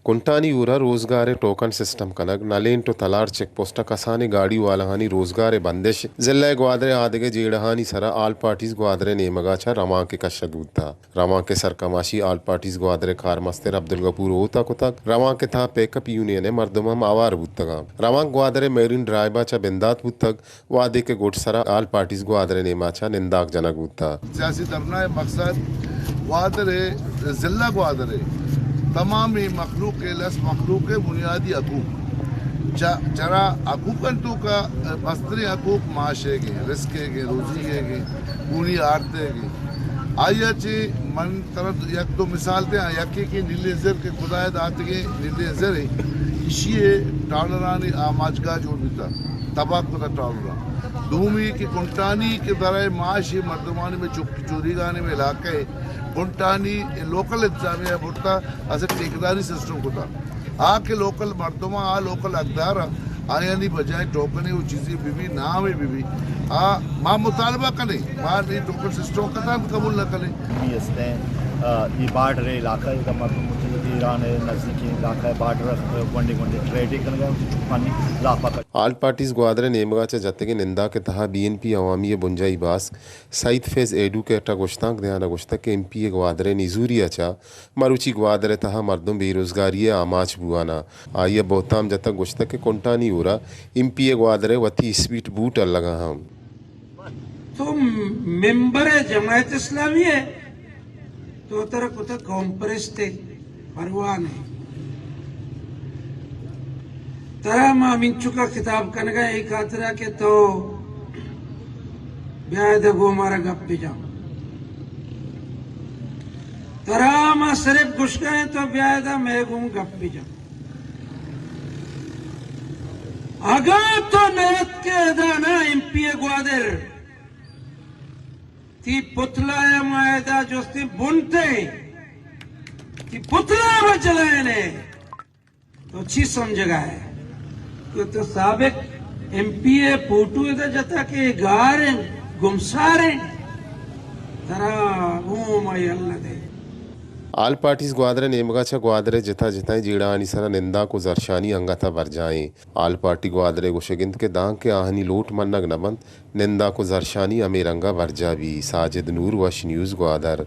కుంటాని ఊర రోజ్గారే టోಕన్ system ಕನಗ್ ನಲೇಂಟು ತಲಾರ್ check post ಕಸಾನೆ ಗಾಡಿ ವಾಲಹಾನಿ रोजगारे बंदिश जिले ग्वादरे आदगे जेड़हानी सरा आल पार्टीज ग्वादरे नेमगाचा रमा के कशगुता रमा के सरकमाशी आल पार्टीज ग्वादरे खार मस्तर अब्दुल गफूर होता कुतक रमा के था पेकअप यूनियन मर्दमम आवार बुतगा रमा ग्वादरे मेरिन ड्राइबाचा बिंदात बुतक वादे के गोट सरा आल पार्टीज ग्वादरे नेमाचा निंदाक जनक बुता सियासी धरना मकसद ग्वादरे जिला ग्वादरे तमाम मखलूक के लस मखलूक के बुनियादी हकूक चरा हकूकंटू का मस्तरी हकूक माशे के रिस्के के रोजी के पूरी आरते के आइए ची मन तरफ एक दो मिसाल थे यकी की नीले जर के खुदायत आते के नीले जर इशिए टालरानी आमाजगा जोड़ बीता तबाक को टालरा दूमी की कुंटानी के दराए माशी मर्दमानी में चोरी गाने में इलाके कुंटानी लोकल इंतजामिया बुरता ऐसे ठेकेदारी सिस्टम को था के लोकल मर्दमा लोकल अकदार आयानी बजाय टोकने वो चीज़ें बीबी नाम है बीबी माँ मुतालबा करें माँ नहीं टोकन सिस्टम का नाम कबूल न करें ये बार्डर इलाका का मतलब ईरान है नज़दीकी इलाका है बार्डर वंडे ट्रेडिंग पानी लापता आल पार्टीज ग्वादरे नेमगाचा जत्तगे निंदा के तहा बीएनपी अवामी बुंजाई बास सईद फैज एडू के अटा गुश्ताक दयाना गुश्तक के एमपी ग्वादरे निजूरी अचा मरुचि ग्वादरे तहा मर्दम बेरोजगारी आमाच बुआना आइए बहुताम जतक गुश्तक के कुंटानी उरा एमपी ग्वादरे वती स्वीट बूट लगा हम तो मेंबर जमायत इस्लामी है तो तरह कुछ कॉम्प्रेस थे परवाह नहीं तरह माँ मिंचू का खिताब करने का एक खातरा के तो ब्याह गो हमारा गप पे जाओ तरह माँ सिर्फ घुस गए तो ब्याह मैं घूम गप पे जाओ अगर तो नयत के दाना एमपी ग्वादर ती पुतला या मायदा जो ती बुनते ती पुतला में चलाए ने तो अच्छी समझेगा है तो साबिक एमपी फोटो इधर जता के गारे गुमसारे तरा वो my Allah they all parties ग्वादरे नेमगाचा ग्वादरे जिथा जिताई जीड़ा आनी सरा निंदा को जरशानी अंगाथा वर जाए आल पार्टी ग्वादरे गुशगिंद के दांग के आहनी लोट मन्नग नमंत निंदा को जरशानी अमेरंगा वर्जा भी साजिद नूर वश न्यूज़ ग्वादर।